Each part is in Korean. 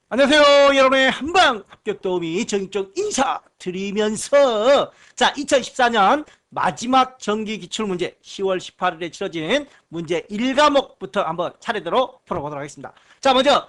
안녕하세요. 여러분의 한방 합격 도우미 정익종 인사드리면서 자, 2014년 마지막 정기 기출문제 10월 18일에 치러진 문제 1과목부터 한번 차례대로 풀어보도록 하겠습니다. 자, 먼저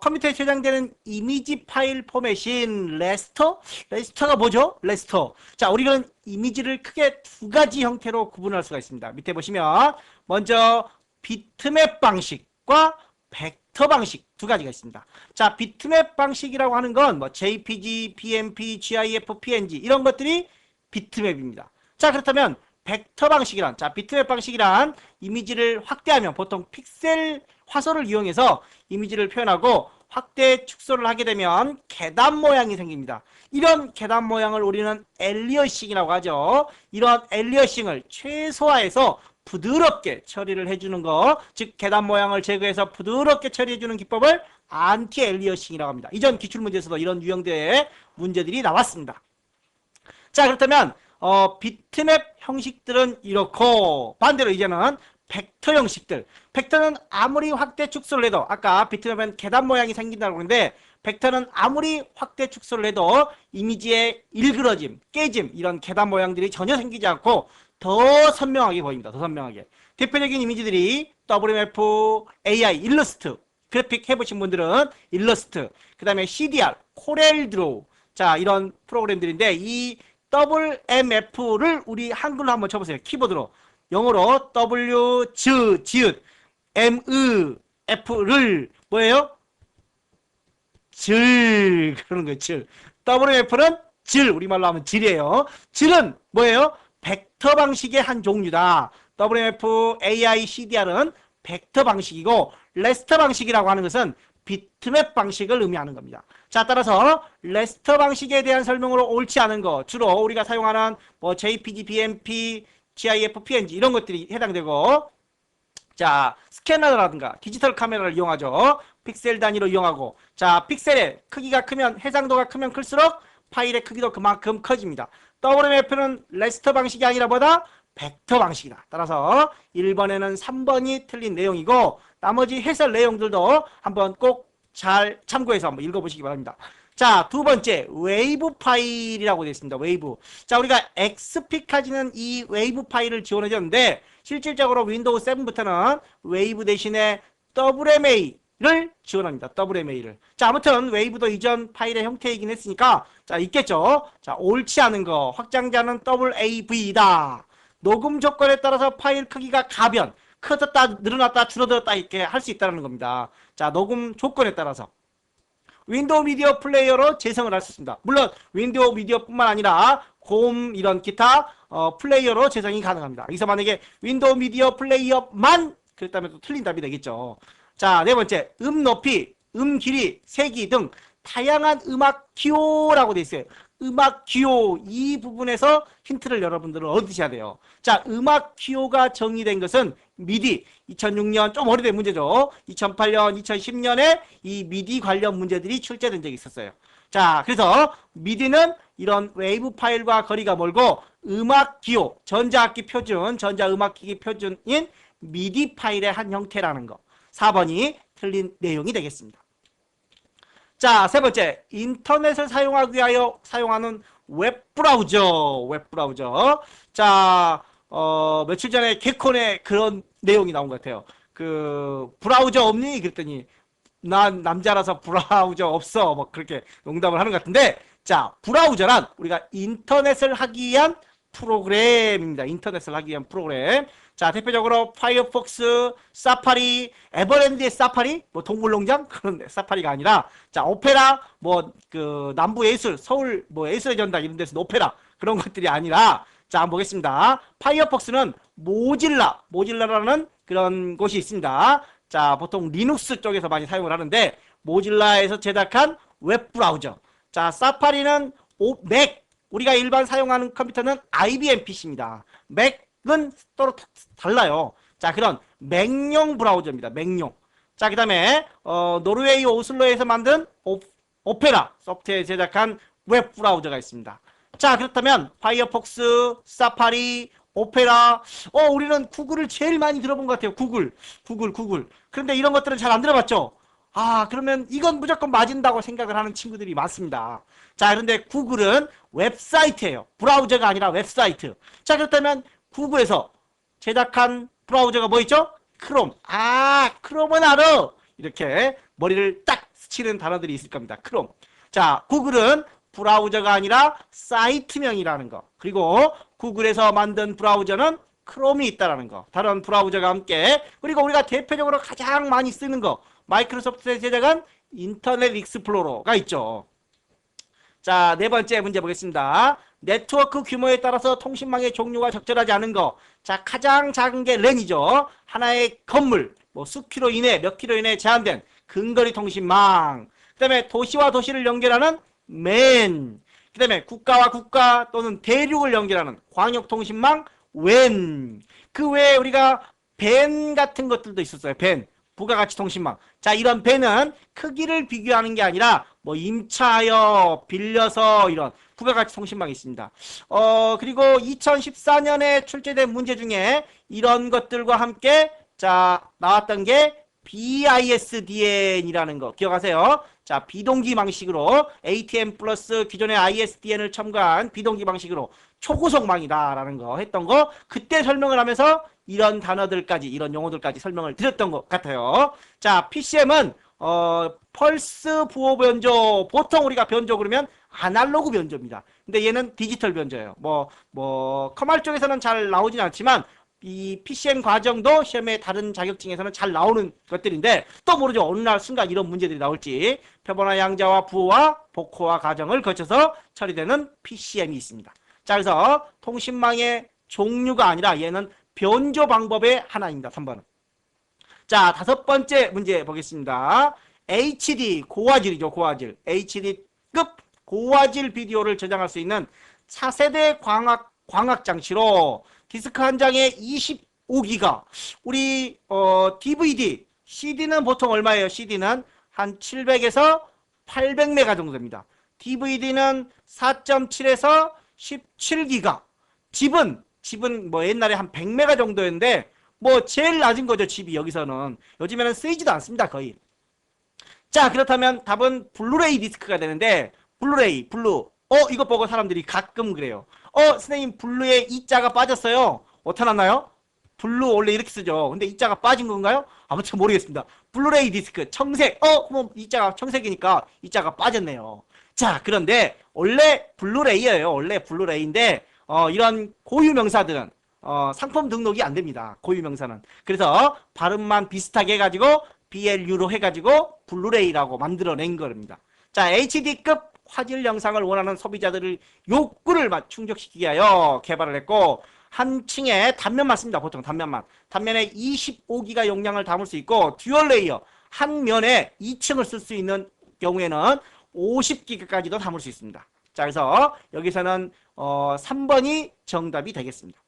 컴퓨터에 저장되는 이미지 파일 포맷인 레스터가 뭐죠? 레스터. 자, 우리는 이미지를 크게 두 가지 형태로 구분할 수가 있습니다. 밑에 보시면 먼저 비트맵 방식과 벡터 방식 두 가지가 있습니다. 자, 비트맵 방식이라고 하는 건 뭐 JPG, BMP, GIF, PNG 이런 것들이 비트맵입니다. 자, 그렇다면 벡터 방식이란, 자, 비트맵 방식이란 이미지를 확대하면 보통 픽셀 화소를 이용해서 이미지를 표현하고 확대 축소를 하게 되면 계단 모양이 생깁니다. 이런 계단 모양을 우리는 엘리어싱이라고 하죠. 이런 엘리어싱을 최소화해서 부드럽게 처리를 해주는 거, 즉 계단 모양을 제거해서 부드럽게 처리해주는 기법을 안티 엘리어싱이라고 합니다. 이전 기출문제에서도 이런 유형대의 문제들이 나왔습니다. 자, 그렇다면 비트맵 형식들은 이렇고, 반대로 이제는 벡터 형식들. 벡터는 아무리 확대 축소를 해도, 아까 비트맵은 계단 모양이 생긴다고 그러는데 벡터는 아무리 확대 축소를 해도 이미지의 일그러짐, 깨짐, 이런 계단 모양들이 전혀 생기지 않고 더 선명하게 보입니다. 더 선명하게. 대표적인 이미지들이 WMF, AI, 일러스트, 그래픽 해보신 분들은 일러스트, 그 다음에 CDR, 코렐 드로우, 자, 이런 프로그램들인데 이 WMF를 우리 한글로 한번 쳐보세요. 키보드로. 영어로 W, 지읒, M, F를 뭐예요? 질, 그러는 거예요. 질. WMF는 질, 우리말로 하면 질이에요. 질은 뭐예요? 벡터 방식의 한 종류다. WMF, AI, CDR은 벡터 방식이고 레스터 방식이라고 하는 것은 비트맵 방식을 의미하는 겁니다. 자, 따라서 레스터 방식에 대한 설명으로 옳지 않은 거, 주로 우리가 사용하는 뭐 JPG, BMP, GIF, PNG 이런 것들이 해당되고, 자, 스캐너라든가 디지털 카메라를 이용하죠. 픽셀 단위로 이용하고, 자, 픽셀의 크기가 크면, 해상도가 크면 클수록 파일의 크기도 그만큼 커집니다. WMF는 레스터 방식이 아니라 뭐다? 벡터 방식이다. 따라서 1번에는 3번이 틀린 내용이고 나머지 해설 내용들도 한번 꼭 잘 참고해서 한번 읽어보시기 바랍니다. 자, 두 번째 웨이브 파일이라고 되어 있습니다. 웨이브. 자, 우리가 XP까지는 이 웨이브 파일을 지원해 줬는데 실질적으로 윈도우 7부터는 웨이브 대신에 WMA를 지원합니다. WMA를. 자, 아무튼 웨이브도 이전 파일의 형태이긴 했으니까 자, 있겠죠. 자, 옳지 않은 거. 확장자는 WAV이다. 녹음 조건에 따라서 파일 크기가 가변, 커졌다, 늘어났다, 줄어들었다 이렇게 할 수 있다는 겁니다. 자, 녹음 조건에 따라서. 윈도우 미디어 플레이어로 재생을 할 수 있습니다. 물론 윈도우 미디어뿐만 아니라 홈 이런 기타 플레이어로 재생이 가능합니다. 여기서 만약에 윈도우 미디어 플레이어만 그랬다면 또 틀린 답이 되겠죠. 자, 네 번째 높이, 길이, 세기 등 다양한 음악 기호라고 되어 있어요. 음악 기호 이 부분에서 힌트를 여러분들은 얻으셔야 돼요. 자, 음악 기호가 정의된 것은 미디 2006년 좀 오래된 문제죠. 2008년, 2010년에 이 미디 관련 문제들이 출제된 적이 있었어요. 자, 그래서 미디는 이런 웨이브 파일과 거리가 멀고 음악 기호, 전자악기 표준, 전자음악기기 표준인 미디 파일의 한 형태라는 거. 4번이 틀린 내용이 되겠습니다. 자, 세 번째, 인터넷을 사용하기 위하여 사용하는 웹브라우저. 자, 며칠 전에 개콘에 그런 내용이 나온 것 같아요. 그, 브라우저 없니? 그랬더니, 난 남자라서 브라우저 없어. 뭐, 그렇게 농담을 하는 것 같은데, 자, 브라우저란 우리가 인터넷을 하기 위한 프로그램입니다. 인터넷을 하기 위한 프로그램. 자, 대표적으로 파이어폭스, 사파리, 에버랜드의 사파리, 뭐 동물농장 그런 사파리가 아니라, 자, 오페라, 뭐 그 남부 예술, 서울 뭐 예술의 전당 이런 데서 오페라 그런 것들이 아니라, 자, 한번 보겠습니다. 파이어폭스는 모질라라는 그런 곳이 있습니다. 자, 보통 리눅스 쪽에서 많이 사용을 하는데 모질라에서 제작한 웹 브라우저. 자, 사파리는 맥, 우리가 일반 사용하는 컴퓨터는 IBM PC입니다. 맥은 따로 달라요. 자, 그런 맥용 브라우저입니다. 맥용. 자, 그 다음에 노르웨이 오슬로에서 만든 오페라 소프트웨어 제작한 웹 브라우저가 있습니다. 자, 그렇다면 파이어폭스, 사파리, 오페라, 우리는 구글을 제일 많이 들어본 것 같아요. 구글. 그런데 이런 것들은 잘 안 들어봤죠? 아, 그러면 이건 무조건 맞은다고 생각을 하는 친구들이 많습니다. 자, 그런데 구글은 웹사이트예요. 브라우저가 아니라 웹사이트. 자, 그렇다면 구글에서 제작한 브라우저가 뭐 있죠? 크롬. 아, 크롬은 알아. 이렇게 머리를 딱 스치는 단어들이 있을 겁니다. 크롬. 자, 구글은 브라우저가 아니라 사이트명이라는 거. 그리고 구글에서 만든 브라우저는 크롬이 있다라는 거. 다른 브라우저가 함께. 그리고 우리가 대표적으로 가장 많이 쓰는 거. 마이크로소프트에서 제작한 인터넷 익스플로러가 있죠. 자, 네 번째 문제 보겠습니다. 네트워크 규모에 따라서 통신망의 종류가 적절하지 않은 거. 자, 가장 작은 게 랜이죠. 하나의 건물, 뭐 수키로 이내, 몇 킬로 이내에 제한된 근거리 통신망. 그 다음에 도시와 도시를 연결하는 맨. 그 다음에 국가와 국가 또는 대륙을 연결하는 광역통신망 웬. 그 외에 우리가 밴 같은 것들도 있었어요. 밴. 부가가치 통신망. 자, 이런 밴은 크기를 비교하는 게 아니라 뭐 임차하여 빌려서 이런 부가가치 통신망이 있습니다. 그리고 2014년에 출제된 문제 중에 이런 것들과 함께 자, 나왔던 게 BISDN이라는 거 기억하세요? 자, 비동기 방식으로 ATM 플러스 기존의 ISDN을 첨가한 비동기 방식으로 초고속망이다라는 거 했던 거 그때 설명을 하면서 이런 단어들까지 이런 용어들까지 설명을 드렸던 것 같아요. 자, PCM은 펄스 부호 변조 보통 우리가 변조 그러면 아날로그 변조입니다. 근데 얘는 디지털 변조예요. 커말 쪽에서는 잘 나오진 않지만 이 PCM 과정도 시험에 다른 자격증에서는 잘 나오는 것들인데 또 모르죠. 어느 날 순간 이런 문제들이 나올지. 표본화 양자와 부호와 복호화 과정을 거쳐서 처리되는 PCM이 있습니다. 자, 그래서 통신망의 종류가 아니라 얘는 변조 방법의 하나입니다. 3번은. 자, 다섯 번째 문제 보겠습니다. HD 고화질이죠. 고화질. HD급 고화질 비디오를 저장할 수 있는 차세대 광학 장치로 디스크 한 장에 25기가. 우리 DVD, CD는 보통 얼마예요? CD는 한 700에서 800메가 정도 됩니다. DVD는 4.7에서 17기가. 집은 뭐 옛날에 한 100메가 정도였는데 뭐 제일 낮은 거죠. 집이 여기서는. 요즘에는 쓰이지도 않습니다. 거의. 자, 그렇다면 답은 블루레이 디스크가 되는데 블루레이, 블루. 이거 보고 사람들이 가끔 그래요. 선생님 블루에 이자가 빠졌어요. 어떻게 났나요? 블루 원래 이렇게 쓰죠. 근데 이자가 빠진 건가요? 아무튼 모르겠습니다. 블루레이 디스크 청색. 그럼 이자가 청색이니까 이자가 빠졌네요. 자, 그런데 원래 블루레이예요. 원래 블루레이인데 이런 고유 명사들은 상품 등록이 안 됩니다. 고유 명사는. 그래서 발음만 비슷하게 해가지고 BLU로 해가지고 블루레이라고 만들어낸 겁니다. 자, HD급 화질 영상을 원하는 소비자들을 욕구를 충족시키기 위하여 개발을 했고 한 층에 단면만 씁니다. 보통 단면만. 단면에 25기가 용량을 담을 수 있고 듀얼 레이어 한 면에 2층을 쓸 수 있는 경우에는 50기가까지도 담을 수 있습니다. 자, 그래서 여기서는 3번이 정답이 되겠습니다.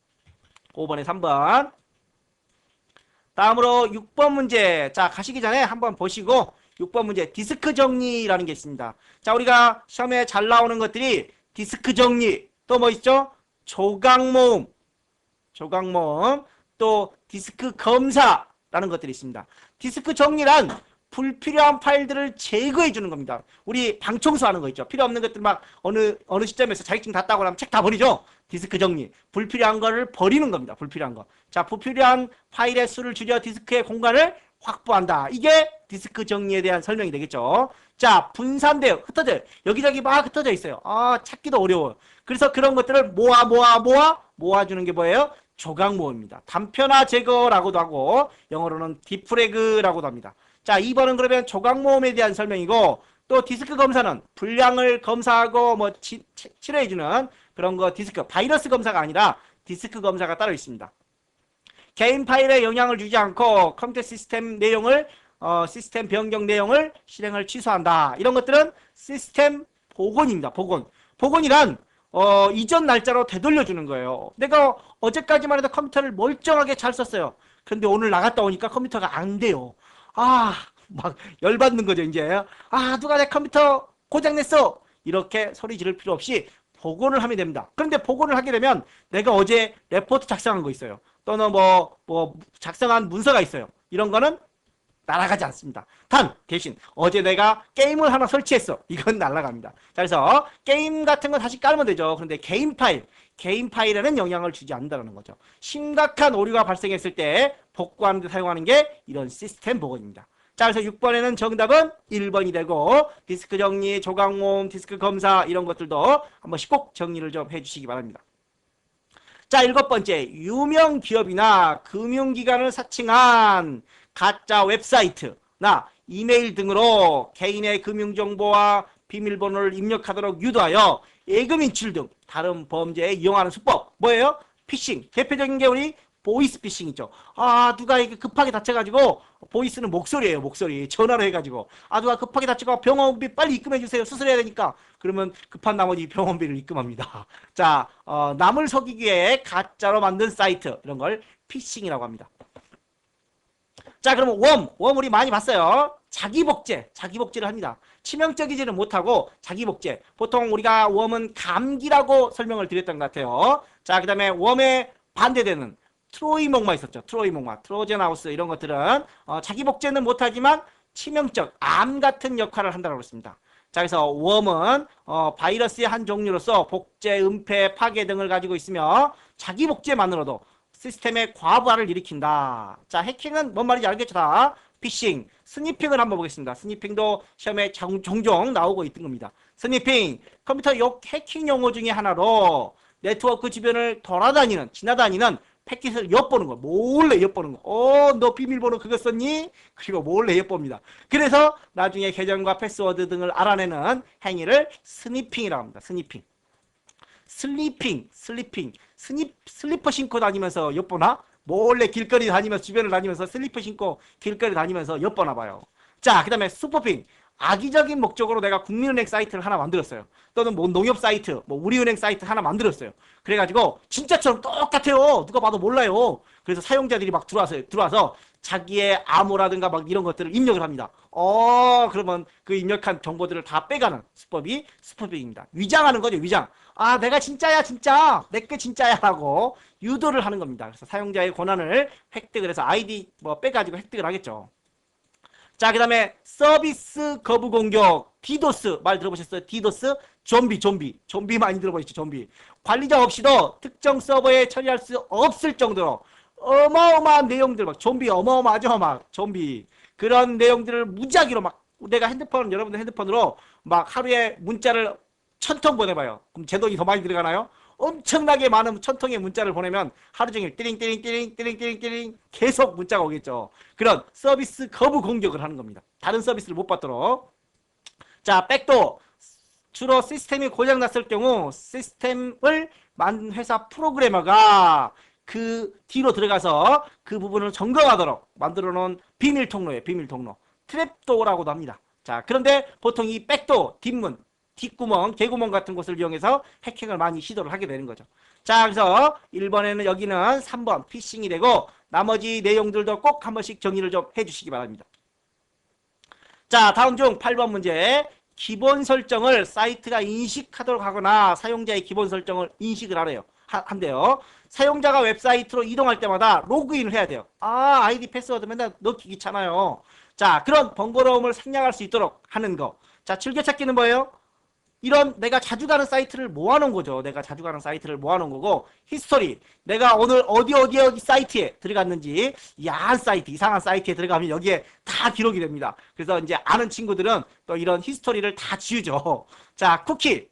5번에 3번. 다음으로 6번 문제. 자, 가시기 전에 한번 보시고 6번 문제 디스크 정리라는 게 있습니다. 자, 우리가 시험에 잘 나오는 것들이 디스크 정리, 또 뭐 있죠? 조각 모음, 또 디스크 검사라는 것들이 있습니다. 디스크 정리란 불필요한 파일들을 제거해 주는 겁니다. 우리 방 청소하는 거 있죠. 필요 없는 것들 막 어느 시점에서 자격증 다 따고 나면 책 다 버리죠. 디스크 정리. 불필요한 거를 버리는 겁니다. 불필요한 거. 자, 불필요한 파일의 수를 줄여 디스크의 공간을 확보한다. 이게 디스크 정리에 대한 설명이 되겠죠. 자, 분산돼요. 흩어져요. 여기저기 막 흩어져 있어요. 찾기도 어려워요. 그래서 그런 것들을 모아주는 게 뭐예요? 조각 모음입니다. 단편화 제거라고도 하고 영어로는 디프래그라고도 합니다. 자, 2번은 그러면 조각 모음에 대한 설명이고 또 디스크 검사는 분량을 검사하고 뭐 칠해주는 그런 거 디스크 바이러스 검사가 아니라 디스크 검사가 따로 있습니다. 개인 파일에 영향을 주지 않고 컴퓨터 시스템 내용을 시스템 변경 내용을 실행을 취소한다. 이런 것들은 시스템 복원입니다. 복원이란 이전 날짜로 되돌려주는 거예요. 내가 어제까지만 해도 컴퓨터를 멀쩡하게 잘 썼어요. 그런데 오늘 나갔다 오니까 컴퓨터가 안 돼요. 막 열받는 거죠, 이제. 누가 내 컴퓨터 고장냈어. 이렇게 소리 지를 필요 없이 복원을 하면 됩니다. 그런데 복원을 하게 되면 내가 어제 레포트 작성한 거 있어요. 또는 뭐 작성한 문서가 있어요. 이런 거는 날아가지 않습니다. 단 대신 어제 내가 게임을 하나 설치했어. 이건 날아갑니다. 자, 그래서 게임 같은 거 다시 깔면 되죠. 그런데 개인 파일에는 영향을 주지 않는다는 거죠. 심각한 오류가 발생했을 때 복구하는 데 사용하는 게 이런 시스템 복원입니다. 자, 그래서 6번에는 정답은 1번이 되고 디스크 정리, 조각 모음, 디스크 검사 이런 것들도 한 번씩 꼭 정리를 좀 해주시기 바랍니다. 자, 7번째, 유명 기업이나 금융기관을 사칭한 가짜 웹사이트나 이메일 등으로 개인의 금융정보와 비밀번호를 입력하도록 유도하여 예금 인출 등 다른 범죄에 이용하는 수법. 뭐예요? 피싱. 대표적인 게 우리 보이스 피싱 있죠. 아, 누가 이게 급하게 다쳐가지고, 보이스는 목소리예요, 목소리. 전화로 해가지고. 아, 누가 급하게 다쳐가 병원비 빨리 입금해주세요. 수술해야 되니까. 그러면 급한 나머지 병원비를 입금합니다. 자, 남을 속이기 위해 가짜로 만든 사이트. 이런 걸 피싱이라고 합니다. 자, 그러면 웜 우리 많이 봤어요. 자기복제를 합니다. 치명적이지는 못하고 자기복제. 보통 우리가 웜은 감기라고 설명을 드렸던 것 같아요. 자, 그 다음에 웜의 반대되는 트로이목마 있었죠. 트로이목마, 트로젠하우스 이런 것들은 자기복제는 못하지만 치명적, 암 같은 역할을 한다고 했습니다. 자, 그래서 웜은 바이러스의 한 종류로서 복제, 은폐, 파괴 등을 가지고 있으며 자기복제만으로도 시스템의 과부하를 일으킨다. 자, 해킹은 뭔 말인지 알겠죠? 다 피싱, 스니핑을 한번 보겠습니다. 스니핑도 시험에 종종 나오고 있던 겁니다. 스니핑, 컴퓨터 해킹 용어 중에 하나로 네트워크 주변을 지나다니는 패킷을 엿보는 거, 몰래 엿보는 거. 너 비밀번호 그거 썼니? 그리고 몰래 엿봅니다. 그래서 나중에 계정과 패스워드 등을 알아내는 행위를 스니핑이라고 합니다. 스니핑. 슬리퍼 신고 다니면서 엿보나? 몰래 길거리 다니면서, 주변을 다니면서 슬리퍼 신고 길거리 다니면서 엿보나 봐요. 자, 그 다음에 슈퍼핑. 악의적인 목적으로 내가 국민은행 사이트를 하나 만들었어요. 또는 뭐 농협 사이트, 뭐 우리은행 사이트 하나 만들었어요. 그래가지고 진짜처럼 똑같아요. 누가 봐도 몰라요. 그래서 사용자들이 막 들어와서 자기의 암호라든가 막 이런 것들을 입력을 합니다. 그러면 그 입력한 정보들을 다 빼가는 수법이 슈퍼핑입니다. 위장하는 거죠, 위장. 아, 내가 진짜야, 진짜. 내게 진짜야 라고 유도를 하는 겁니다. 그래서 사용자의 권한을 획득을 해서 아이디 뭐 빼가지고 획득을 하겠죠. 자, 그 다음에 서비스 거부 공격, 디도스 말 들어보셨어요? 디도스? 좀비 많이 들어보셨죠? 좀비. 관리자 없이도 특정 서버에 처리할 수 없을 정도로 어마어마한 내용들, 막 좀비 어마어마하죠? 막 좀비. 그런 내용들을 무작위로 막 내가 여러분들 핸드폰으로 막 하루에 문자를 1000통 보내봐요. 그럼 제 돈이 더 많이 들어가나요? 엄청나게 많은 1000통의 문자를 보내면 하루 종일 띠링 계속 문자가 오겠죠. 그런 서비스 거부 공격을 하는 겁니다. 다른 서비스를 못 받도록. 자, 백도. 주로 시스템이 고장났을 경우 시스템을 만든 회사 프로그래머가 그 뒤로 들어가서 그 부분을 점검하도록 만들어 놓은 비밀 통로예요. 비밀 통로. 트랩도어라고도 합니다. 자, 그런데 보통 이 백도, 뒷구멍, 개구멍 같은 곳을 이용해서 해킹을 많이 시도를 하게 되는 거죠. 자, 그래서 1번에는 여기는 3번 피싱이 되고 나머지 내용들도 꼭 한 번씩 정리를 좀 해주시기 바랍니다. 자, 다음 중 8번 문제. 기본 설정을 사이트가 인식하도록 하거나 사용자의 기본 설정을 인식을 한대요. 사용자가 웹사이트로 이동할 때마다 로그인을 해야 돼요. 아이디 패스워드 맨날 넣기 귀찮아요. 자, 그런 번거로움을 생략할 수 있도록 하는 거. 자, 즐겨찾기는 뭐예요? 이런 내가 자주 가는 사이트를 모아놓은 거죠. 내가 자주 가는 사이트를 모아놓은 거고, 히스토리. 내가 오늘 어디 사이트에 들어갔는지, 야한 사이트, 이상한 사이트에 들어가면 여기에 다 기록이 됩니다. 그래서 이제 아는 친구들은 또 이런 히스토리를 다 지우죠. 자, 쿠키.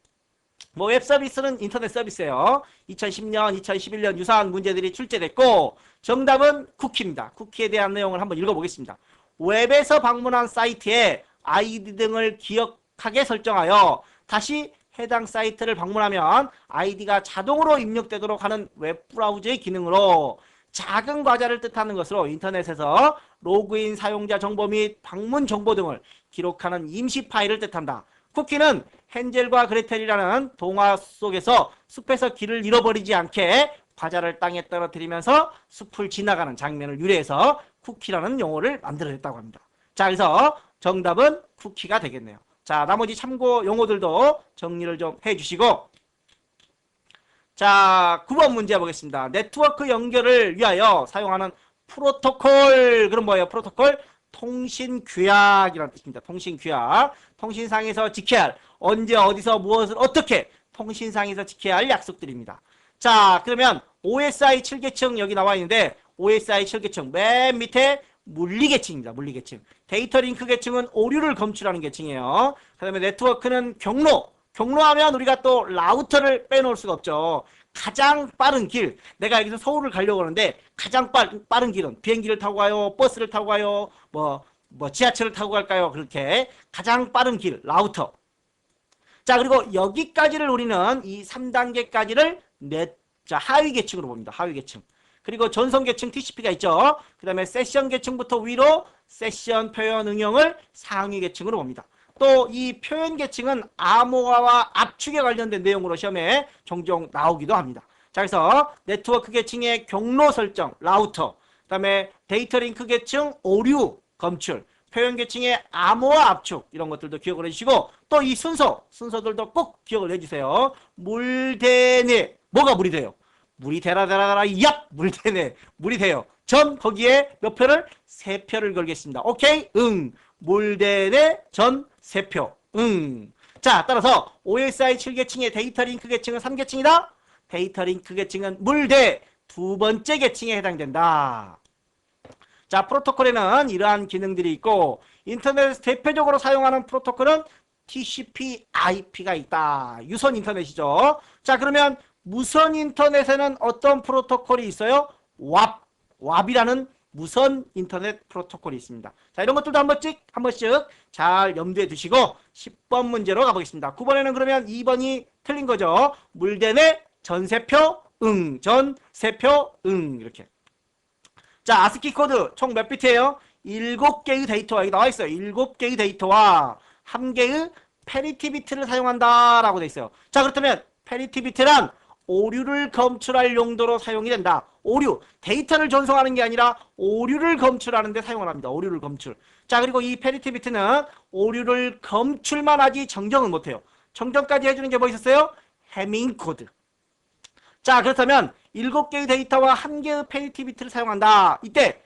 뭐 웹 서비스는 인터넷 서비스예요. 2010년, 2011년 유사한 문제들이 출제됐고, 정답은 쿠키입니다. 쿠키에 대한 내용을 한번 읽어보겠습니다. 웹에서 방문한 사이트에 아이디 등을 기억하게 설정하여 다시 해당 사이트를 방문하면 아이디가 자동으로 입력되도록 하는 웹브라우저의 기능으로 작은 과자를 뜻하는 것으로 인터넷에서 로그인 사용자 정보 및 방문 정보 등을 기록하는 임시 파일을 뜻한다. 쿠키는 헨젤과 그레텔이라는 동화 속에서 숲에서 길을 잃어버리지 않게 과자를 땅에 떨어뜨리면서 숲을 지나가는 장면을 유래해서 쿠키라는 용어를 만들어냈다고 합니다. 자, 그래서 정답은 쿠키가 되겠네요. 자, 나머지 참고 용어들도 정리를 좀 해주시고, 자, 9번 문제 보겠습니다. 네트워크 연결을 위하여 사용하는 프로토콜. 그럼 뭐예요? 프로토콜? 통신규약이라는 뜻입니다. 통신규약. 통신상에서 지켜야 할, 언제 어디서 무엇을 어떻게 통신상에서 지켜야 할 약속들입니다. 자, 그러면 OSI 7계층 여기 나와 있는데 OSI 7계층 맨 밑에 물리계층입니다. 물리계층. 데이터 링크 계층은 오류를 검출하는 계층이에요. 그 다음에 네트워크는 경로. 경로하면 우리가 또 라우터를 빼놓을 수가 없죠. 가장 빠른 길. 내가 여기서 서울을 가려고 하는데 가장 빠른 길은 비행기를 타고 가요, 버스를 타고 가요, 뭐 지하철을 타고 갈까요? 그렇게 가장 빠른 길, 라우터. 자, 그리고 여기까지를 우리는 이 3단계까지를 하위 계층으로 봅니다. 하위 계층. 그리고 전송 계층 TCP가 있죠. 그 다음에 세션 계층부터 위로 세션 표현 응용을 상위 계층으로 봅니다. 또 이 표현 계층은 암호화와 압축에 관련된 내용으로 시험에 종종 나오기도 합니다. 자, 그래서 네트워크 계층의 경로 설정, 라우터, 그 다음에 데이터 링크 계층 오류 검출, 표현 계층의 암호화 압축, 이런 것들도 기억을 해주시고, 또 이 순서들도 꼭 기억을 해주세요. 물대내. 뭐가 물이 돼요? 물이 되라 얍! 물대내. 물이 돼요. 전 거기에 몇 표를? 3표를 걸겠습니다. 오케이? 응. 물대내 전 3표. 응. 자, 따라서 OSI 7계층의 데이터 링크 계층은 3계층이다. 데이터 링크 계층은 물대 두 번째 계층에 해당된다. 자, 프로토콜에는 이러한 기능들이 있고, 인터넷에서 대표적으로 사용하는 프로토콜은 TCP/IP가 있다. 유선 인터넷이죠. 자, 그러면 무선 인터넷에는 어떤 프로토콜이 있어요? WAP이라는 무선 인터넷 프로토콜이 있습니다. 자, 이런 것들도 한 번씩 잘 염두에 두시고 10번 문제로 가보겠습니다. 9번에는 그러면 2번이 틀린 거죠. 물대내 전세표 전세표 이렇게. 자, 아스키 코드 총 몇 비트예요? 7개의 데이터가 여기 나와 있어요. 7개의 데이터와 1개의 페리티 비트를 사용한다 라고 돼 있어요. 자, 그렇다면 페리티 비트란 오류를 검출할 용도로 사용이 된다. 오류, 데이터를 전송하는 게 아니라 오류를 검출하는 데 사용을 합니다. 오류를 검출. 자, 그리고 이 페리티 비트는 오류를 검출만 하지 정정은 못해요. 정정까지 해주는 게 뭐 있었어요? 해밍 코드. 자, 그렇다면 7개의 데이터와 1개의 페리티 비트를 사용한다. 이때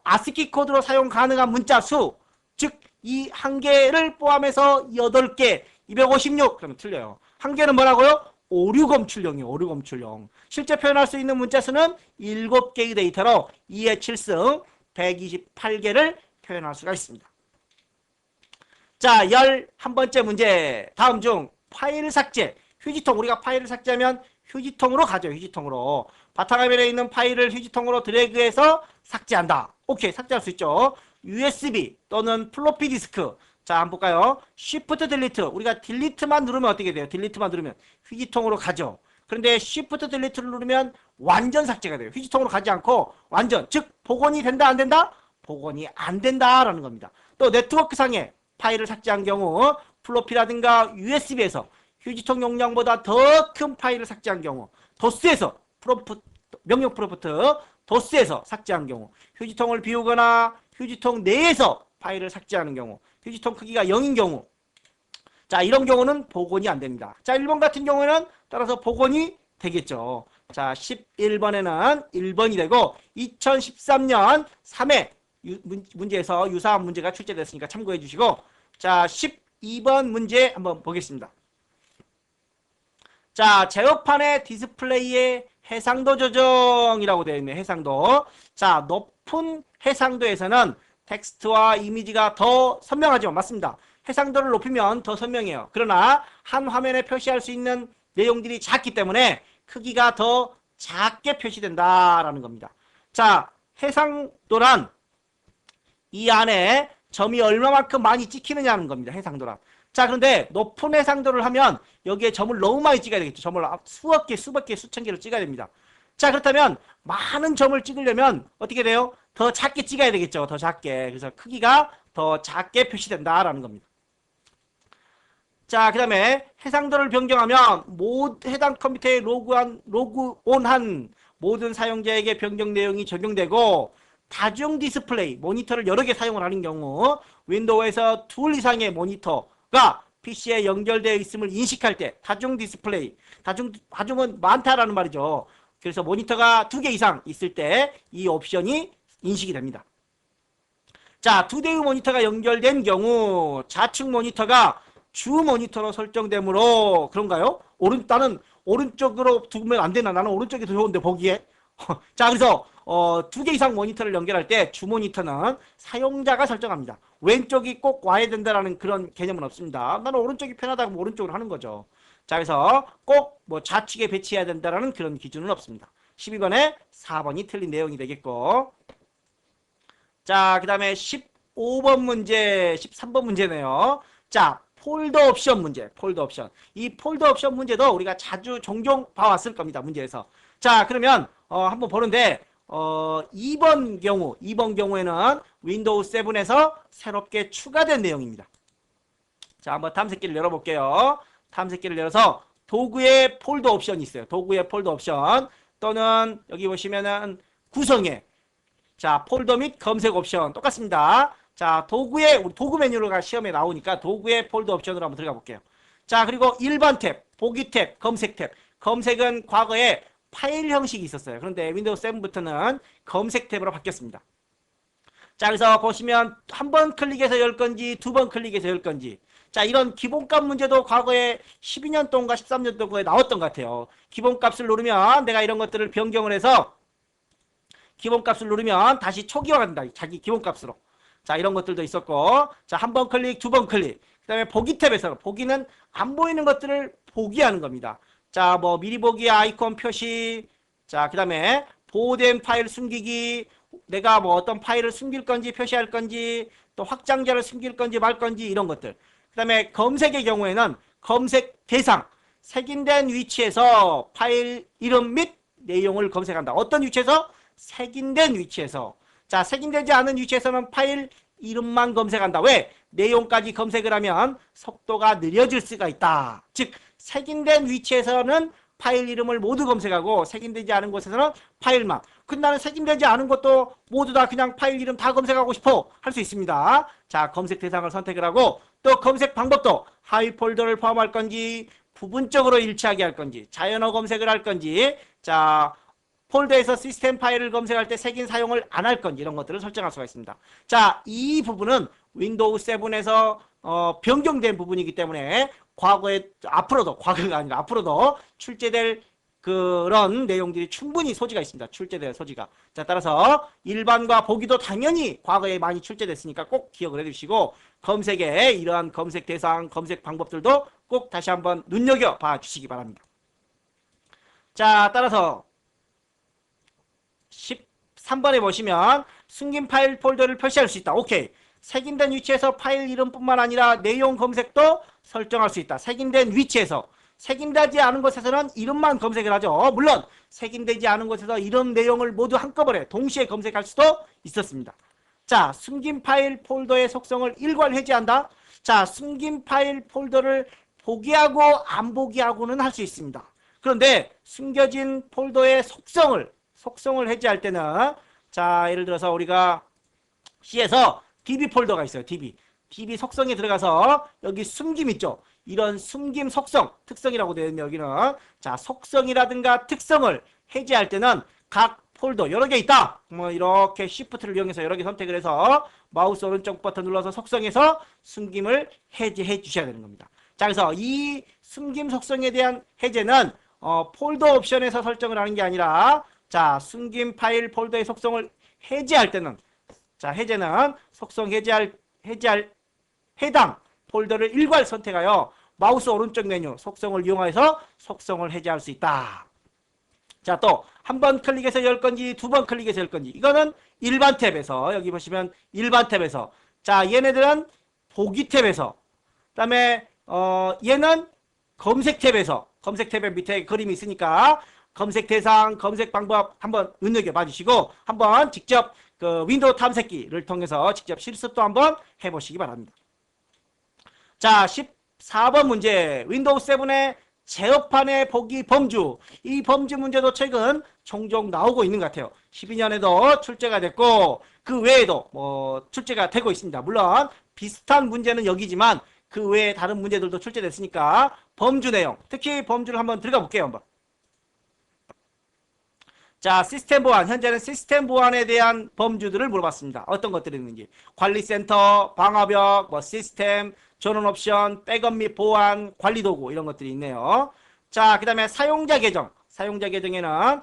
아스키 코드로 사용 가능한 문자 수, 즉 이 1개를 포함해서 8개, 256. 그러면 틀려요. 1개는 뭐라고요? 오류 검출용이에요. 오류 검출용. 실제 표현할 수 있는 문자 수는 7개의 데이터로 2의 7승 128개를 표현할 수가 있습니다. 자, 11번째 문제. 다음 중 파일 삭제. 휴지통. 우리가 파일을 삭제하면 휴지통으로 가죠. 휴지통으로. 바탕화면에 있는 파일을 휴지통으로 드래그해서 삭제한다. 오케이. 삭제할 수 있죠. USB 또는 플로피 디스크. 자, 한번 볼까요? Shift 딜리트. 우리가 딜리트만 누르면 어떻게 돼요? 딜리트만 누르면 휴지통으로 가죠. 그런데 Shift 딜리트를 누르면 완전 삭제가 돼요. 휴지통으로 가지 않고 완전. 즉, 복원이 된다, 안 된다? 복원이 안 된다라는 겁니다. 또 네트워크상에 파일을 삭제한 경우 플로피라든가 USB에서 휴지통 용량보다 더 큰 파일을 삭제한 경우, 도스에서 명령 프롬프트 도스에서 삭제한 경우, 휴지통을 비우거나 휴지통 내에서 파일을 삭제하는 경우, 휴지통 크기가 0인 경우, 자, 이런 경우는 복원이 안 됩니다. 자, 1번 같은 경우에는 따라서 복원이 되겠죠. 자, 11번에는 1번이 되고 2013년 3회 문제에서 유사한 문제가 출제됐으니까 참고해 주시고, 자, 12번 문제 한번 보겠습니다. 자, 제어판의 디스플레이의 해상도 조정이라고 되어 있네요. 해상도. 자, 높은 해상도에서는 텍스트와 이미지가 더 선명하죠. 맞습니다. 해상도를 높이면 더 선명해요. 그러나 한 화면에 표시할 수 있는 내용들이 작기 때문에 크기가 더 작게 표시된다라는 겁니다. 자, 해상도란 이 안에 점이 얼마만큼 많이 찍히느냐는 겁니다. 해상도란. 자, 그런데 높은 해상도를 하면 여기에 점을 너무 많이 찍어야 되겠죠. 점을 수백 개, 수천 개를 찍어야 됩니다. 자, 그렇다면 많은 점을 찍으려면 어떻게 돼요? 더 작게 찍어야 되겠죠. 더 작게. 그래서 크기가 더 작게 표시된다라는 겁니다. 자, 그 다음에 해상도를 변경하면 해당 컴퓨터에 로그온한 모든 사용자에게 변경 내용이 적용되고, 다중 디스플레이, 모니터를 여러 개 사용을 하는 경우, 윈도우에서 2 이상의 모니터가 PC에 연결되어 있음을 인식할 때, 다중 디스플레이, 다중은 많다라는 말이죠. 그래서 모니터가 2개 이상 있을 때 이 옵션이 인식이 됩니다. 자, 두 대의 모니터가 연결된 경우 좌측 모니터가 주 모니터로 설정되므로 그런가요? 나는 오른쪽으로 두면 안 되나? 나는 오른쪽이 더 좋은데 보기에. 자, 그래서 두 개 이상 모니터를 연결할 때 주 모니터는 사용자가 설정합니다. 왼쪽이 꼭 와야 된다라는 그런 개념은 없습니다. 나는 오른쪽이 편하다고 하면 오른쪽으로 하는 거죠. 자, 그래서 꼭 뭐 좌측에 배치해야 된다라는 그런 기준은 없습니다. 12번에 4번이 틀린 내용이 되겠고. 자, 그 다음에 15번 문제, 13번 문제네요. 자, 폴더 옵션 문제, 폴더 옵션. 이 폴더 옵션 문제도 우리가 종종 봐왔을 겁니다, 문제에서. 자, 그러면, 한번 보는데, 2번 경우에는 윈도우 7에서 새롭게 추가된 내용입니다. 자, 한번 탐색기를 열어볼게요. 탐색기를 열어서 도구에 폴더 옵션이 있어요. 도구에 폴더 옵션. 또는 여기 보시면은 구성에 자, 폴더 및 검색 옵션 똑같습니다. 자, 우리 도구 메뉴가 시험에 나오니까 도구의 폴더 옵션으로 한번 들어가 볼게요. 자, 그리고 일반 탭, 보기 탭, 검색 탭. 검색은 과거에 파일 형식이 있었어요. 그런데 윈도우 7부터는 검색 탭으로 바뀌었습니다. 자, 그래서 보시면 한 번 클릭해서 열 건지 두 번 클릭해서 열 건지. 자, 이런 기본값 문제도 과거에 12년 동안과 13년 동안에 나왔던 것 같아요. 기본값을 누르면 내가 이런 것들을 변경을 해서 기본값을 누르면 다시 초기화가 된다. 자기 기본값으로. 자, 이런 것들도 있었고. 자, 한 번 클릭, 두 번 클릭. 그 다음에 보기 탭에서 보기는 안 보이는 것들을 보기하는 겁니다. 자, 뭐 미리 보기 아이콘 표시. 자, 그 다음에 보호된 파일 숨기기. 내가 뭐 어떤 파일을 숨길 건지 표시할 건지 또 확장자를 숨길 건지 말 건지 이런 것들. 그 다음에 검색의 경우에는 검색 대상. 색인된 위치에서 파일 이름 및 내용을 검색한다. 어떤 위치에서? 색인된 위치에서. 자, 색인되지 않은 위치에서는 파일 이름만 검색한다. 왜? 내용까지 검색을 하면 속도가 느려질 수가 있다. 즉, 색인된 위치에서는 파일 이름을 모두 검색하고 색인되지 않은 곳에서는 파일만. 근데 나는 색인되지 않은 것도 모두 다 그냥 파일 이름 다 검색하고 싶어 할 수 있습니다. 자, 검색 대상을 선택을 하고 또 검색 방법도 하위 폴더를 포함할 건지 부분적으로 일치하게 할 건지 자연어 검색을 할 건지 자, 폴더에서 시스템 파일을 검색할 때 색인 사용을 안 할 건지 이런 것들을 설정할 수가 있습니다. 자, 이 부분은 윈도우 7에서 변경된 부분이기 때문에 과거가 아니라 앞으로도 출제될 그런 내용들이 충분히 소지가 있습니다. 출제될 소지가. 자, 따라서 일반과 보기도 당연히 과거에 많이 출제됐으니까 꼭 기억을 해주시고 검색에 이러한 검색 대상, 검색 방법들도 꼭 다시 한번 눈여겨봐 주시기 바랍니다. 자, 따라서 13번에 보시면 숨긴 파일 폴더를 표시할 수 있다. 오케이. 색인된 위치에서 파일 이름뿐만 아니라 내용 검색도 설정할 수 있다. 색인된 위치에서. 색인되지 않은 곳에서는 이름만 검색을 하죠. 물론 색인되지 않은 곳에서 이름 내용을 모두 한꺼번에 동시에 검색할 수도 있었습니다. 자, 숨긴 파일 폴더의 속성을 일괄 해제한다. 자, 숨긴 파일 폴더를 보기하고 안 보기하고는 할 수 있습니다. 그런데 숨겨진 폴더의 속성을 해제할 때는 자, 예를 들어서 우리가 C에서 DB 폴더가 있어요. DB 속성에 들어가서 여기 숨김 있죠. 이런 숨김 속성, 특성이라고 되어 있는 여기는 자, 속성이라든가 특성을 해제할 때는 각 폴더 여러 개 있다. 뭐 이렇게 Shift를 이용해서 여러 개 선택을 해서 마우스 오른쪽 버튼 눌러서 속성에서 숨김을 해제해 주셔야 되는 겁니다. 자, 그래서 이 숨김 속성에 대한 해제는 폴더 옵션에서 설정을 하는 게 아니라 자, 숨김 파일 폴더의 속성을 해제할 때는 자, 해제는 속성 해제할 해당 폴더를 일괄 선택하여 마우스 오른쪽 메뉴 속성을 이용해서 속성을 해제할 수 있다. 자, 또 한 번 클릭해서 열 건지 두 번 클릭해서 열 건지 이거는 일반 탭에서 여기 보시면 일반 탭에서 자, 얘네들은 보기 탭에서 그다음에 얘는 검색 탭에서 검색 탭의 밑에 그림이 있으니까 검색 대상, 검색 방법 한번 눈여겨봐 주시고 한번 직접 그 윈도우 탐색기를 통해서 직접 실습도 한번 해보시기 바랍니다. 자, 14번 문제. 윈도우 7의 제어판의 보기 범주. 이 범주 문제도 최근 종종 나오고 있는 것 같아요. 12년에도 출제가 됐고 그 외에도 뭐 출제가 되고 있습니다. 물론 비슷한 문제는 여기지만 그 외에 다른 문제들도 출제됐으니까 범주 내용, 특히 범주를 한번 들어가 볼게요. 한번. 자, 시스템 보안. 현재는 시스템 보안에 대한 범주들을 물어봤습니다. 어떤 것들이 있는지. 관리센터, 방화벽, 뭐 시스템, 전원 옵션, 백업 및 보안, 관리 도구 이런 것들이 있네요. 자, 그 다음에 사용자 계정. 사용자 계정에는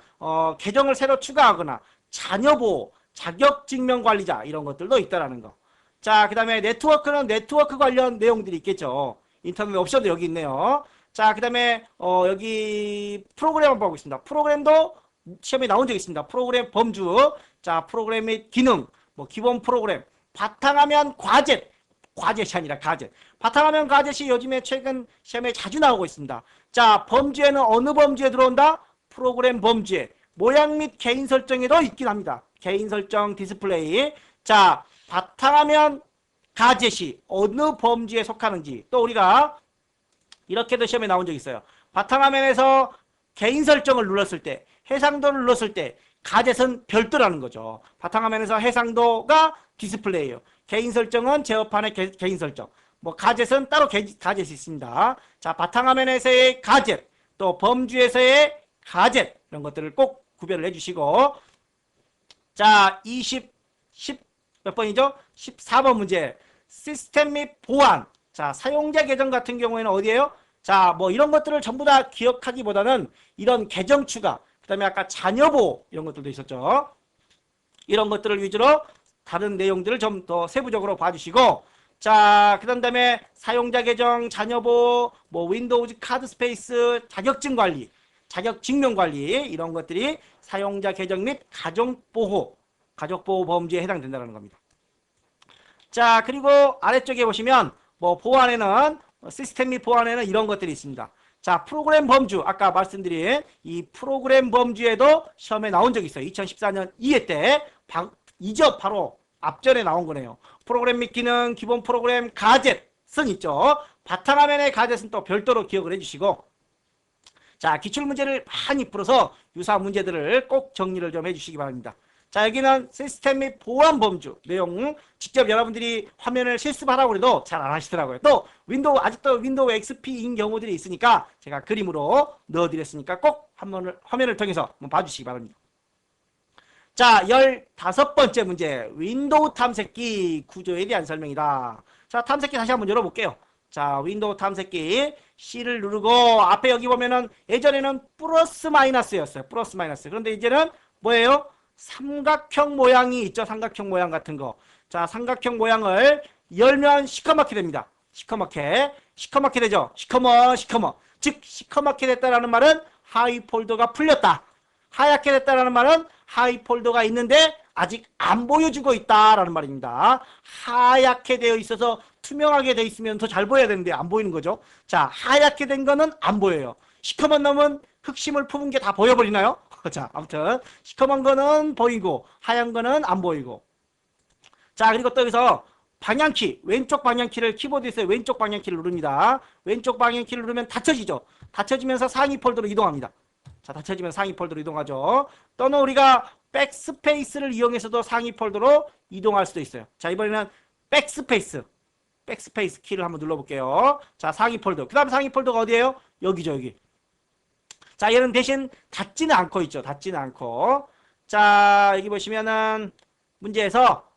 계정을 새로 추가하거나 자녀 보호, 자격 증명 관리자 이런 것들도 있다라는 거. 자, 그 다음에 네트워크는 네트워크 관련 내용들이 있겠죠. 인터넷 옵션도 여기 있네요. 자, 그 다음에 여기 프로그램 한번 보겠습니다. 프로그램도 시험에 나온 적이 있습니다. 프로그램 범주, 자, 프로그램 및 기능, 뭐 기본 프로그램, 바탕화면 과제, 과제시 아니라 가제. 바탕화면 가제시 요즘에 최근 시험에 자주 나오고 있습니다. 자, 범주에는 어느 범주에 들어온다? 프로그램 범주에. 모양 및 개인 설정에도 있긴 합니다. 개인 설정 디스플레이. 자, 바탕화면 가제시 어느 범주에 속하는지 또 우리가 이렇게도 시험에 나온 적이 있어요. 바탕화면에서 개인 설정을 눌렀을 때, 해상도를 눌렀을 때 가젯은 별도라는 거죠. 바탕화면에서 해상도가 디스플레이예요. 개인 설정은 제어판의 개인 설정. 뭐 가젯은 따로 가젯이 있습니다. 자, 바탕화면에서의 가젯, 또 범주에서의 가젯 이런 것들을 꼭 구별을 해주시고, 자, 10 몇 번이죠? 14번 문제. 시스템 및 보안. 자, 사용자 계정 같은 경우에는 어디예요? 자, 뭐 이런 것들을 전부 다 기억하기보다는 이런 계정 추가, 그 다음에 아까 자녀 보호 이런 것들도 있었죠. 이런 것들을 위주로 다른 내용들을 좀 더 세부적으로 봐주시고, 자, 그 다음에 사용자 계정, 자녀 보호, 뭐 윈도우즈 카드 스페이스, 자격증 관리, 자격 증명 관리 이런 것들이 사용자 계정 및 가족 보호 범주에 해당된다는 겁니다. 자, 그리고 아래쪽에 보시면 뭐 보안에는 시스템 및 보안에는 이런 것들이 있습니다. 자, 프로그램 범주, 아까 말씀드린 이 프로그램 범주에도 시험에 나온 적이 있어요. 2014년 2회 때 이죠, 바로 앞전에 나온 거네요. 프로그램 및 기능, 기본 프로그램, 가젯은 있죠. 바탕화면의 가젯은 또 별도로 기억을 해주시고, 자, 기출문제를 많이 풀어서 유사 문제들을 꼭 정리를 좀 해주시기 바랍니다. 자, 여기는 시스템 및 보안 범주 내용, 직접 여러분들이 화면을 실습하라고 해도 잘 안 하시더라고요. 또 아직도 윈도우 XP인 경우들이 있으니까 제가 그림으로 넣어드렸으니까 꼭 화면을 통해서 한번 봐주시기 바랍니다. 자, 15번째 문제. 윈도우 탐색기 구조에 대한 설명이다. 자, 탐색기 다시 한번 열어볼게요. 자, 윈도우 탐색기 C를 누르고, 앞에 여기 보면은 예전에는 플러스 마이너스였어요. 플러스 마이너스. 그런데 이제는 뭐예요? 삼각형 모양이 있죠. 삼각형 모양 같은 거. 자, 삼각형 모양을 열면 시커멓게 됩니다. 시커멓게 되죠. 시커먼. 즉, 시커멓게 됐다라는 말은 하위 폴더가 풀렸다. 하얗게 됐다라는 말은 하위 폴더가 있는데 아직 안 보여주고 있다라는 말입니다. 하얗게 되어 있어서 투명하게 되어 있으면 더 잘 보여야 되는데 안 보이는 거죠. 자, 하얗게 된 거는 안 보여요. 시커먼 놈은 흑심을 품은 게 다 보여버리나요? 자, 아무튼 시커먼 거는 보이고 하얀 거는 안 보이고. 자, 그리고 또 여기서 방향키, 왼쪽 방향키를 키보드에서 왼쪽 방향키를 누릅니다. 왼쪽 방향키를 누르면 닫혀지죠. 닫혀지면서 상위 폴더로 이동합니다. 자, 닫혀지면 상위 폴더로 이동하죠. 또는 우리가 백스페이스를 이용해서도 상위 폴더로 이동할 수도 있어요. 자, 이번에는 백스페이스 키를 한번 눌러볼게요. 자, 상위 폴더. 그 다음 상위 폴더가 어디예요? 여기죠, 여기. 자, 얘는 대신 닫지는 않고 있죠. 닫지는 않고. 자, 여기 보시면은 문제에서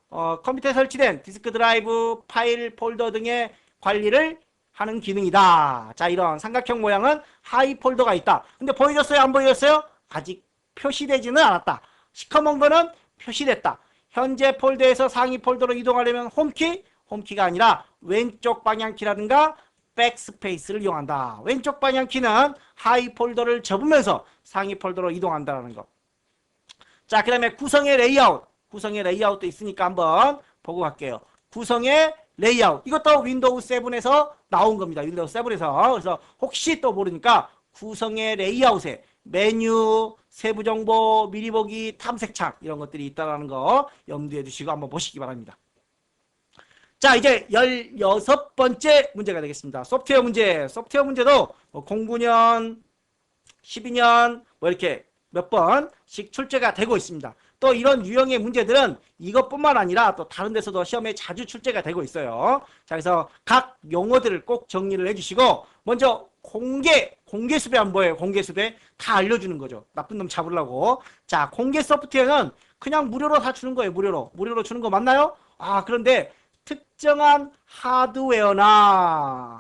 컴퓨터에 설치된 디스크 드라이브, 파일, 폴더 등의 관리를 하는 기능이다. 자, 이런 삼각형 모양은 하위 폴더가 있다. 근데 보여줬어요? 안 보여줬어요? 아직 표시되지는 않았다. 시커먼 거는 표시됐다. 현재 폴더에서 상위 폴더로 이동하려면 홈키가 아니라 왼쪽 방향키라든가 백스페이스를 이용한다. 왼쪽 방향키는 하위 폴더를 접으면서 상위 폴더로 이동한다는 거. 자, 그 다음에 구성의 레이아웃도 있으니까 한번 보고 갈게요. 구성의 레이아웃. 이것도 윈도우 7에서 나온 겁니다. 윈도우 7에서. 그래서 혹시 또 모르니까 구성의 레이아웃에 메뉴, 세부정보, 미리 보기, 탐색창 이런 것들이 있다는 거 염두에 두시고 한번 보시기 바랍니다. 자, 이제 16번째 문제가 되겠습니다. 소프트웨어 문제도 09년, 12년 뭐 이렇게 몇 번씩 출제가 되고 있습니다. 또 이런 유형의 문제들은 이것뿐만 아니라 또 다른 데서도 시험에 자주 출제가 되고 있어요. 자, 그래서 각 용어들을 꼭 정리를 해주시고, 먼저 공개수배 안 보여요. 공개수배 다 알려주는 거죠. 나쁜 놈 잡으려고. 자, 공개 소프트웨어는 그냥 무료로 다 주는 거예요. 무료로 주는 거 맞나요? 아, 그런데 특정한 하드웨어나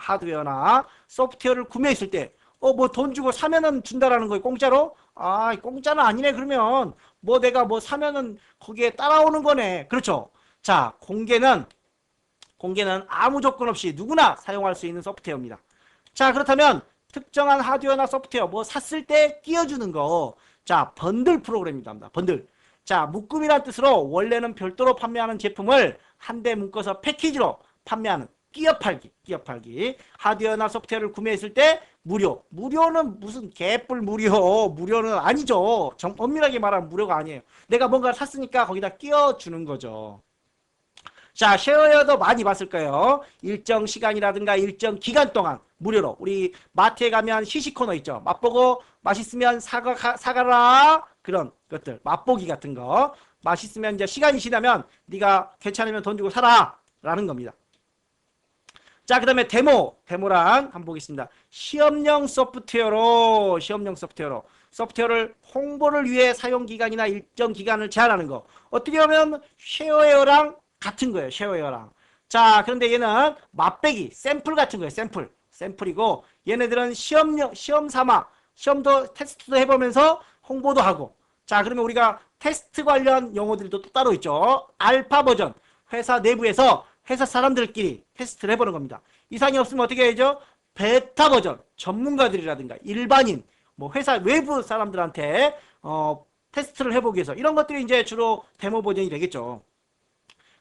소프트웨어를 구매했을 때 뭐 돈 주고 사면은 준다라는 거예요. 공짜로? 아, 공짜는 아니네. 그러면 뭐 내가 뭐 사면은 거기에 따라오는 거네. 그렇죠? 자, 공개는 아무 조건 없이 누구나 사용할 수 있는 소프트웨어입니다. 자, 그렇다면 특정한 하드웨어나 소프트웨어 뭐 샀을 때 끼워주는 거. 자, 번들 프로그램입니다. 번들. 자, 묶음이란 뜻으로 원래는 별도로 판매하는 제품을 한데 묶어서 패키지로 판매하는 끼어 팔기. 하드웨어나 소프트웨어를 구매했을 때 무료는 무슨 개뿔 무료는 아니죠. 엄밀하게 말하면 무료가 아니에요. 내가 뭔가를 샀으니까 거기다 끼워주는 거죠. 자, 쉐어웨어도 많이 봤을 거예요. 일정 시간이라든가 일정 기간 동안 무료로. 우리 마트에 가면 시식 코너 있죠. 맛보고 맛있으면 사가라. 그런 것들. 맛보기 같은 거. 맛있으면 이제 시간이 지나면 네가 괜찮으면 돈 주고 사라. 라는 겁니다. 자, 그 다음에 데모랑 한번 보겠습니다. 시험용 소프트웨어로 소프트웨어를 홍보를 위해 사용기간이나 일정 기간을 제한하는 거. 어떻게 보면 쉐어웨어랑 같은 거예요. 쉐어웨어랑. 자, 그런데 얘는 맛배기, 샘플 같은 거예요. 샘플이고 얘네들은 시험 삼아 시험도 테스트도 해보면서 홍보도 하고. 자, 그러면 우리가 테스트 관련 용어들도 또 따로 있죠. 알파 버전. 회사 내부에서 회사 사람들끼리 테스트를 해보는 겁니다. 이상이 없으면 어떻게 해야죠? 베타 버전. 전문가들이라든가 일반인, 뭐 회사 외부 사람들한테 테스트를 해보기 위해서 이런 것들이 이제 주로 데모 버전이 되겠죠.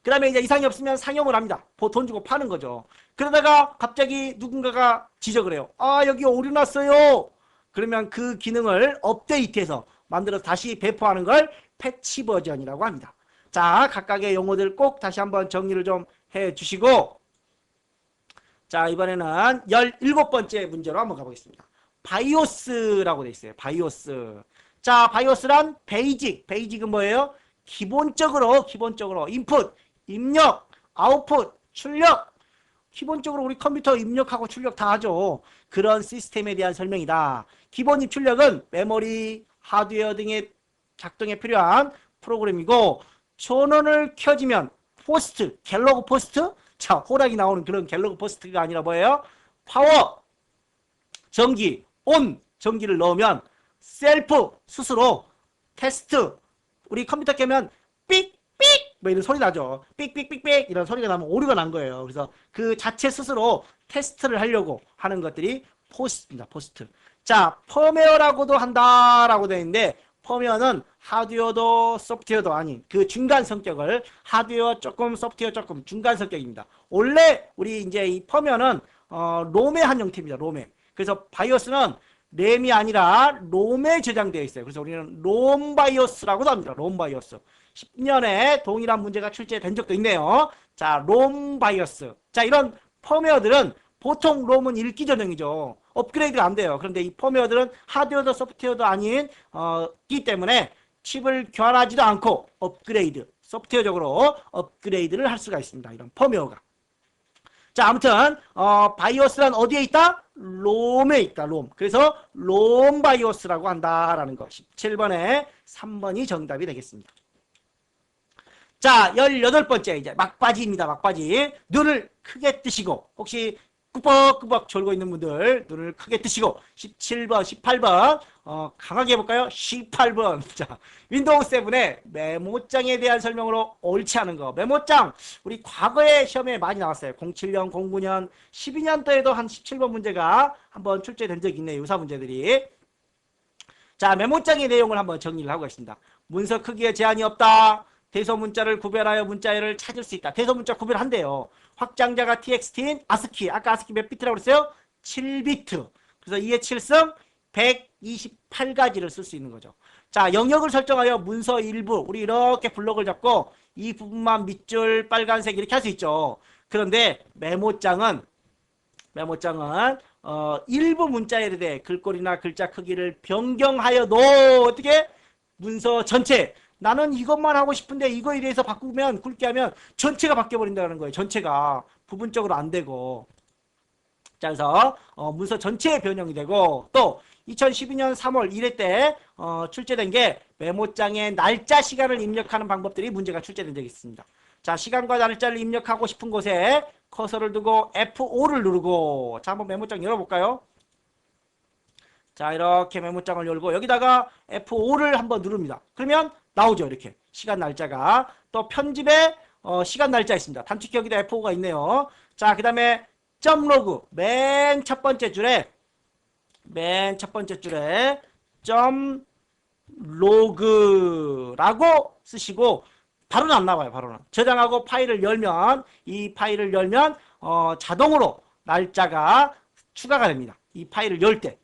그 다음에 이제 이상이 없으면 상용을 합니다. 돈 주고 파는 거죠. 그러다가 갑자기 누군가가 지적을 해요. 아, 여기 오류 났어요. 그러면 그 기능을 업데이트해서 만들어서 다시 배포하는 걸 패치 버전이라고 합니다. 자, 각각의 용어들 꼭 다시 한번 정리를 좀 해주시고, 자, 이번에는 17번째 문제로 한번 가보겠습니다. 바이오스라고 돼 있어요. 바이오스. 자, 바이오스란 베이직은 뭐예요? 기본적으로 인풋, 입력, 아웃풋, 출력. 기본적으로 우리 컴퓨터 입력하고 출력 다 하죠. 그런 시스템에 대한 설명이다. 기본 입출력은 메모리, 하드웨어 등의 작동에 필요한 프로그램이고, 전원을 켜지면 포스트, 갤러그 포스트? 자, 호락이 나오는 그런 갤러그 포스트가 아니라 뭐예요? 파워, 전기, 온, 전기를 넣으면 셀프, 스스로 테스트. 우리 컴퓨터 켜면 삑삑 뭐 이런 소리 나죠. 삑삑삑삑 이런 소리가 나면 오류가 난 거예요. 그래서 그 자체 스스로 테스트를 하려고 하는 것들이 포스트입니다. 포스트. 자, 펌웨어라고도 한다라고 되어 있는데, 펌웨어는 하드웨어도 소프트웨어도 아닌 그 중간 성격을, 하드웨어 조금 소프트웨어 조금 중간 성격입니다. 원래 우리 이제 이 펌웨어는 롬의 한 형태입니다. 롬에. 그래서 바이오스는 램이 아니라 롬에 저장되어 있어요. 그래서 우리는 롬 바이오스라고도 합니다. 롬 바이오스. 10년에 동일한 문제가 출제된 적도 있네요. 자, 롬 바이오스. 자, 이런 펌웨어들은 보통 롬은 읽기 전형이죠. 업그레이드가 안 돼요. 그런데 이 펌웨어들은 하드웨어도 소프트웨어도 아닌 기 때문에 칩을 교환하지도 않고 업그레이드, 소프트웨어적으로 업그레이드를 할 수가 있습니다. 이런 펌웨어가. 자, 아무튼 바이오스란 어디에 있다? 롬에 있다. 롬. 그래서 롬 바이오스라고 한다라는 거. 17번에 3번이 정답이 되겠습니다. 자, 18번째 이제 막바지입니다. 막바지. 눈을 크게 뜨시고, 혹시 꾸벅꾸벅 졸고 있는 분들 눈을 크게 뜨시고, 17번, 18번 강하게 해볼까요? 18번. 자, 윈도우 7의 메모장에 대한 설명으로 옳지 않은 거. 메모장 우리 과거에 시험에 많이 나왔어요. 07년, 09년, 12년도에도 한 17번 문제가 한번 출제된 적이 있네요. 유사 문제들이. 자, 메모장의 내용을 한번 정리를 하고 있습니다. 문서 크기에 제한이 없다. 대소문자를 구별하여 문자열을 찾을 수 있다. 대소문자 구별한대요. 확장자가 txt인 아스키. 아까 아스키 몇 비트라고 그랬어요? 7비트. 그래서 2의 7승 128가지를 쓸 수 있는 거죠. 자, 영역을 설정하여 문서 일부, 우리 이렇게 블록을 잡고 이 부분만 밑줄 빨간색 이렇게 할 수 있죠. 그런데 메모장은 일부 문자열에 대해 글꼴이나 글자 크기를 변경하여도 어떻게? 문서 전체 나는 이것만 하고 싶은데 이거에 대해서 바꾸면 굵게 하면 전체가 바뀌어 버린다는 거예요. 전체가 부분적으로 안 되고. 자, 그래서 문서 전체에 변형이 되고, 또 2012년 3월 1회 때 출제된 게 메모장에 날짜 시간을 입력하는 방법들이 문제가 출제된 적이 있습니다. 자, 시간과 날짜를 입력하고 싶은 곳에 커서를 두고 F5를 누르고, 자, 한번 메모장 열어볼까요? 자, 이렇게 메모장을 열고 여기다가 F5를 한번 누릅니다. 그러면 나오죠. 이렇게 시간 날짜가. 또 편집에 시간 날짜 있습니다. 단축키 여기다 F5가 있네요. 자, 그 다음에 점 로그 맨 첫 번째 줄에 점 로그라고 쓰시고, 바로는 안 나와요. 바로는 저장하고 파일을 열면, 이 파일을 열면 자동으로 날짜가 추가가 됩니다. 이 파일을 열 때.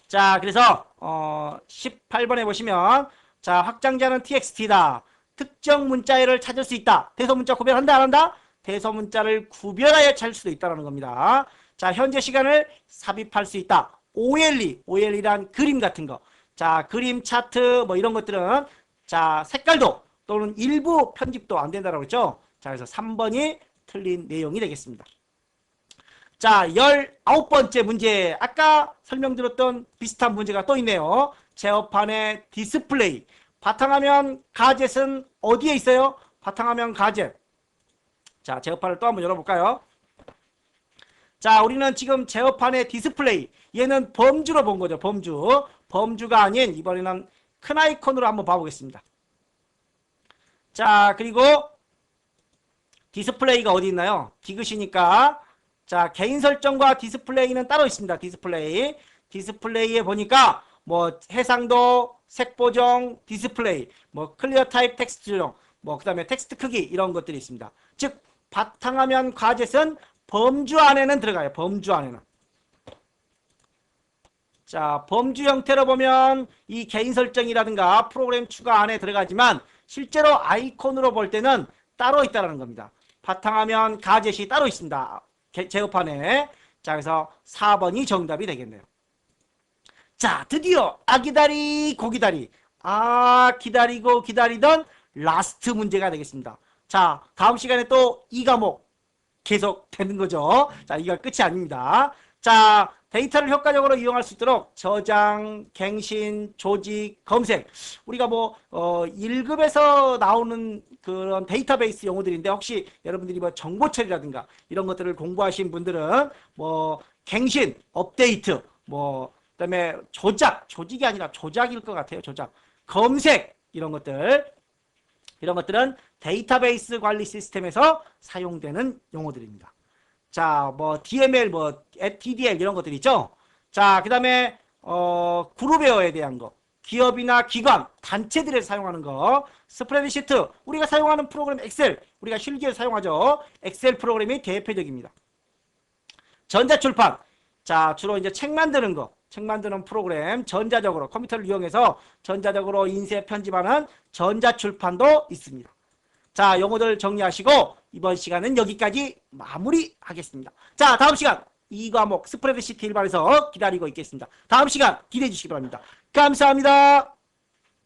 자, 그래서 18번에 보시면, 자, 확장자는 txt다. 특정 문자열을 찾을 수 있다. 대소문자 구별한다 안 한다? 대소문자를 구별하여 찾을 수도 있다는 겁니다. 자, 현재 시간을 삽입할 수 있다. OLE란 그림 같은 거. 자, 그림 차트 뭐 이런 것들은, 자, 색깔도 또는 일부 편집도 안 된다고 했죠. 자, 그래서 3번이 틀린 내용이 되겠습니다. 자, 19번째 문제. 아까 설명드렸던 비슷한 문제가 또 있네요. 제어판의 디스플레이. 바탕화면 가젯은 어디에 있어요? 바탕화면 가젯. 자, 제어판을 또 한번 열어볼까요? 자, 우리는 지금 제어판의 디스플레이. 얘는 범주로 본 거죠. 범주. 범주가 아닌, 이번에는 큰 아이콘으로 한번 봐보겠습니다. 자, 그리고 디스플레이가 어디 있나요? 디귿이니까. 자, 개인 설정과 디스플레이는 따로 있습니다. 디스플레이에 보니까 뭐 해상도, 색 보정, 디스플레이, 뭐 클리어 타입 텍스트 조정, 뭐 그다음에 텍스트 크기 이런 것들이 있습니다. 즉 바탕화면 가젯은 범주 안에는 들어가요. 범주 안에는. 자, 범주 형태로 보면 이 개인 설정이라든가 프로그램 추가 안에 들어가지만 실제로 아이콘으로 볼 때는 따로 있다는 겁니다. 바탕화면 가젯이 따로 있습니다. 제어판에. 자, 그래서 4번이 정답이 되겠네요. 자, 드디어 아기다리 고기다리. 기다리고 기다리던 라스트 문제가 되겠습니다. 자, 다음 시간에 또 이 과목 계속 되는 거죠. 자, 이거 끝이 아닙니다. 자, 데이터를 효과적으로 이용할 수 있도록 저장, 갱신, 조직, 검색. 우리가 뭐 1급에서 나오는 그런 데이터베이스 용어들인데, 혹시 여러분들이 뭐 정보 처리라든가 이런 것들을 공부하신 분들은 뭐 갱신, 업데이트, 뭐 그다음에 조직이 아니라 조작일 것 같아요. 조작, 검색 이런 것들은 데이터베이스 관리 시스템에서 사용되는 용어들입니다. 자, 뭐 DML, 뭐 DDL 이런 것들 있죠. 자, 그다음에 그룹웨어에 대한 거, 기업이나 기관, 단체들에서 사용하는 거, 스프레드시트, 우리가 사용하는 프로그램 엑셀, 우리가 실기에 사용하죠. 엑셀 프로그램이 대표적입니다. 전자출판, 자, 주로 이제 책 만드는 거, 책 만드는 프로그램, 전자적으로 컴퓨터를 이용해서 전자적으로 인쇄 편집하는 전자출판도 있습니다. 자, 용어들 정리하시고 이번 시간은 여기까지 마무리하겠습니다. 자, 다음 시간 이 과목 스프레드시트 일반에서 기다리고 있겠습니다. 다음 시간 기대해 주시기 바랍니다. 감사합니다.